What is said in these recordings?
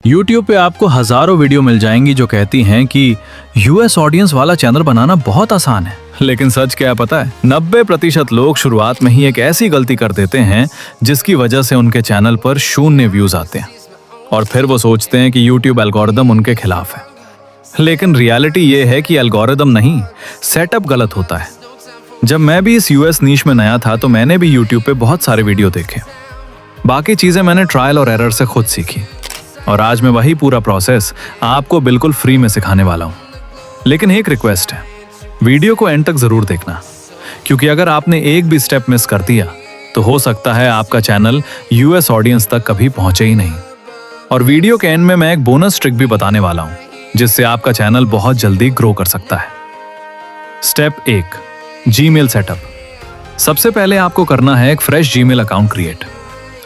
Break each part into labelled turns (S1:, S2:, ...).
S1: YouTube पे आपको हजारों वीडियो मिल जाएंगी जो कहती हैं कि यूएस ऑडियंस वाला चैनल बनाना बहुत आसान है। लेकिन सच क्या है पता है, 90% लोग शुरुआत में ही एक ऐसी गलती कर देते हैं जिसकी वजह से उनके चैनल पर 0 व्यूज आते हैं और फिर वो सोचते हैं कि YouTube एल्गोरिदम उनके खिलाफ है। लेकिन रियलिटी ये है कि एल्गोरिदम नहीं, सेटअप गलत होता है। जब मैं भी इस यूएस नीश में नया था तो मैंने भी YouTube पे बहुत सारे वीडियो देखे। बाकी चीजें मैंने ट्रायल और एरर से खुद सीखी और आज मैं वही पूरा प्रोसेस आपको बिल्कुल फ्री में सिखाने वाला हूं। लेकिन एक रिक्वेस्ट है, वीडियो को एंड तक जरूर देखना, क्योंकि अगर आपने एक भी स्टेप मिस कर दिया तो हो सकता है आपका चैनल यूएस ऑडियंस तक कभी पहुंचे ही नहीं। और वीडियो के एंड में मैं एक बोनस ट्रिक भी बताने वाला हूं जिससे आपका चैनल बहुत जल्दी ग्रो कर सकता है। Step 1, Gmail setup. सबसे पहले आपको करना है एक फ्रेश जीमेल अकाउंट क्रिएट।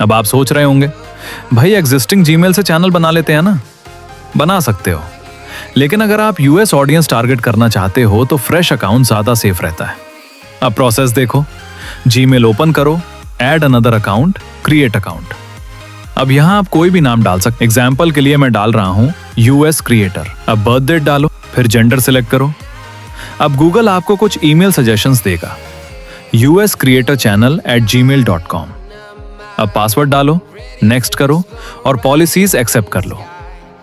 S1: अब आप सोच रहे होंगे, भाई एग्जिस्टिंग जीमेल से चैनल बना लेते हैं ना। बना सकते हो, लेकिन अगर आप यूएस ऑडियंस टारगेट करना चाहते हो तो फ्रेश अकाउंट ज्यादा सेफ रहता है। अब प्रोसेस देखो, जीमेल ओपन करो, add another account, create account. अब यहां आप कोई भी नाम डाल सकते। एग्जाम्पल के लिए मैं डाल रहा हूं यूएस क्रिएटर। अब बर्थ डेट डालो, फिर जेंडर सिलेक्ट करो। अब गूगल आपको कुछ ईमेल सजेशंस देगा, uscreatorchannel@gmail.com। अब पासवर्ड डालो, नेक्स्ट करो और पॉलिसीज एक्सेप्ट कर लो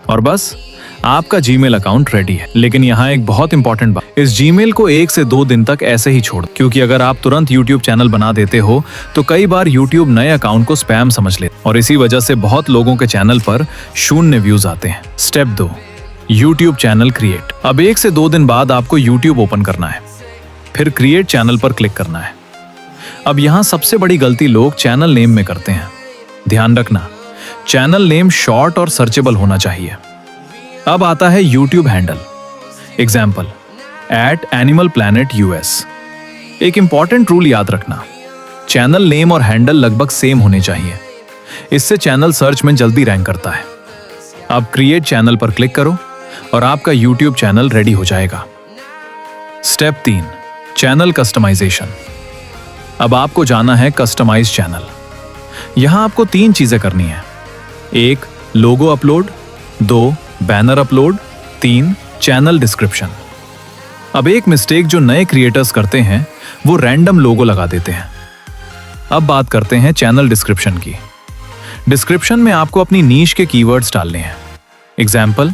S1: और बस आपका जीमेल अकाउंट रेडी है। लेकिन यहाँ एक बहुत इंपॉर्टेंट बात, इस जीमेल को 1 से 2 दिन तक ऐसे ही छोड़, क्योंकि अगर आप तुरंत यूट्यूब चैनल बना देते हो तो कई बार यूट्यूब नए अकाउंट को स्पैम समझ ले और इसी वजह से बहुत लोगों के चैनल पर 0 व्यूज आते हैं। Step 2, YouTube channel create. अब 1 से 2 दिन बाद आपको यूट्यूब ओपन करना है, फिर क्रिएट चैनल पर क्लिक करना है। अब यहाँ सबसे बड़ी गलती लोग चैनल नेम में करते हैं। ध्यान रखना, चैनल नेम शॉर्ट और सर्चेबल होना चाहिए। अब आता है यूट्यूब हैंडल। Example @AnimalPlanetUS। एक इंपॉर्टेंट रूल याद रखना, चैनल नेम और हैंडल लगभग सेम होने चाहिए। इससे चैनल सर्च में जल्दी रैंक करता है। अब क्रिएट चैनल पर क्लिक करो और आपका यूट्यूब चैनल रेडी हो जाएगा। Step 3, channel customization. अब आपको जाना है कस्टमाइज चैनल। यहां आपको 3 चीजें करनी है। 1, logo upload, 2, banner upload, 3, channel description. अब एक मिस्टेक जो नए क्रिएटर्स करते हैं वो रैंडम लोगो लगा देते हैं। अब बात करते हैं चैनल डिस्क्रिप्शन की। डिस्क्रिप्शन में आपको अपनी नीश के कीवर्ड्स डालने हैं। Example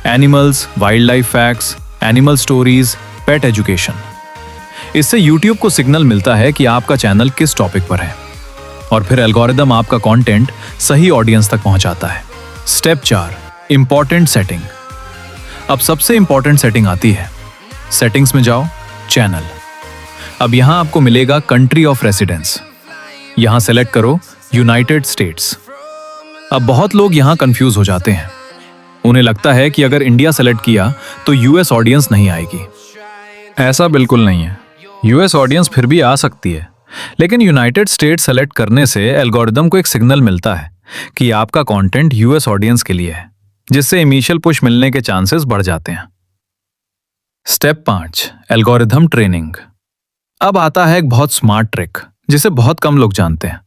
S1: animals, wild life facts, animal stories, pet education. इससे YouTube को सिग्नल मिलता है कि आपका चैनल किस टॉपिक पर है और फिर एल्गोरिदम आपका कंटेंट सही ऑडियंस तक पहुंचाता है। Step 4, important setting. अब सबसे इंपॉर्टेंट सेटिंग आती है। सेटिंग्स में जाओ, चैनल। अब यहां आपको मिलेगा कंट्री ऑफ रेसिडेंस। यहां सेलेक्ट करो यूनाइटेड स्टेट्स। अब बहुत लोग यहां कंफ्यूज हो जाते हैं। उन्हें लगता है कि अगर इंडिया सेलेक्ट किया तो यूएस ऑडियंस नहीं आएगी। ऐसा बिल्कुल नहीं है, यूएस ऑडियंस फिर भी आ सकती है, लेकिन यूनाइटेड स्टेट सेलेक्ट करने से एल्गोरिदम को एक सिग्नल मिलता है कि आपका कंटेंट यूएस ऑडियंस के लिए है, जिससे इनिशियल पुश मिलने के चांसेस बढ़ जाते हैं। Step 5, algorithm training. अब आता है एक बहुत स्मार्ट ट्रिक जिसे बहुत कम लोग जानते हैं।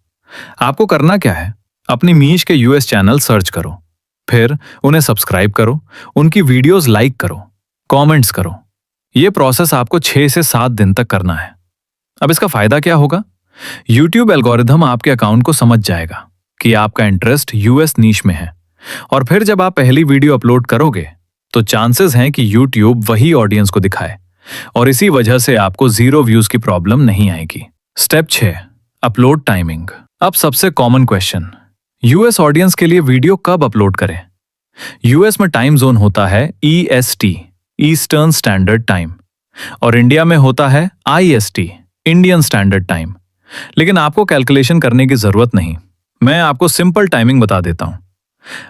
S1: आपको करना क्या है, अपनी नीश के यूएस चैनल सर्च करो, फिर उन्हें सब्सक्राइब करो, उनकी वीडियोस लाइक करो, कमेंट्स करो। यह प्रोसेस आपको 6 से 7 दिन तक करना है। अब इसका फायदा क्या होगा? YouTube एल्गोरिदम आपके अकाउंट को समझ जाएगा कि आपका इंटरेस्ट यूएस नीश में है और फिर जब आप पहली वीडियो अपलोड करोगे तो चांसेस हैं कि YouTube वही ऑडियंस को दिखाए और इसी वजह से आपको 0 व्यूज की प्रॉब्लम नहीं आएगी। Step 6, upload timing. अब सबसे कॉमन क्वेश्चन, यूएस ऑडियंस के लिए वीडियो कब अपलोड करें? यूएस में टाइम जोन होता है EST, ईस्टर्न स्टैंडर्ड टाइम, और इंडिया में होता है IST, इंडियन स्टैंडर्ड टाइम। लेकिन आपको कैलकुलेशन करने की जरूरत नहीं, मैं आपको सिंपल टाइमिंग बता देता हूं।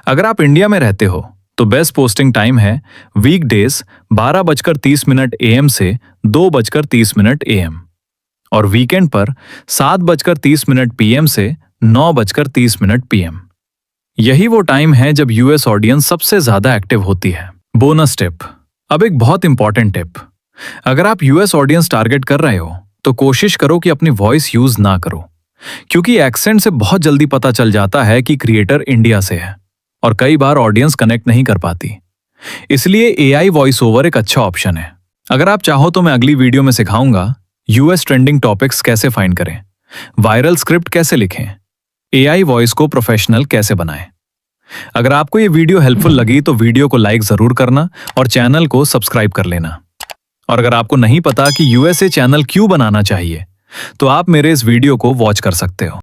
S1: अगर आप इंडिया में रहते हो तो बेस्ट पोस्टिंग टाइम है वीकडेज 12:30 AM से 2:30 AM और वीकेंड पर 7:30 PM से 9:30 PM। यही वो टाइम है जब यूएस ऑडियंस सबसे ज्यादा एक्टिव होती है। Bonus tip. अब एक बहुत इंपॉर्टेंट टिप, अगर आप यूएस ऑडियंस टारगेट कर रहे हो तो कोशिश करो कि अपनी वॉइस यूज ना करो, क्योंकि एक्सेंट से बहुत जल्दी पता चल जाता है कि क्रिएटर इंडिया से है। और कई बार ऑडियंस कनेक्ट नहीं कर पाती। इसलिए एआई वॉइस ओवर एक अच्छा ऑप्शन है। अगर आप चाहो तो मैं अगली वीडियो में सिखाऊंगा यूएस ट्रेंडिंग टॉपिक्स कैसे फाइंड करें, वायरल स्क्रिप्ट कैसे लिखें, एआई वॉइस को प्रोफेशनल कैसे बनाएं। अगर आपको ये वीडियो हेल्पफुल लगी तो वीडियो को लाइक जरूर करना और चैनल को सब्सक्राइब कर लेना। और अगर आपको नहीं पता कि यूएसए चैनल क्यों बनाना चाहिए तो आप मेरे इस वीडियो को वॉच कर सकते हो।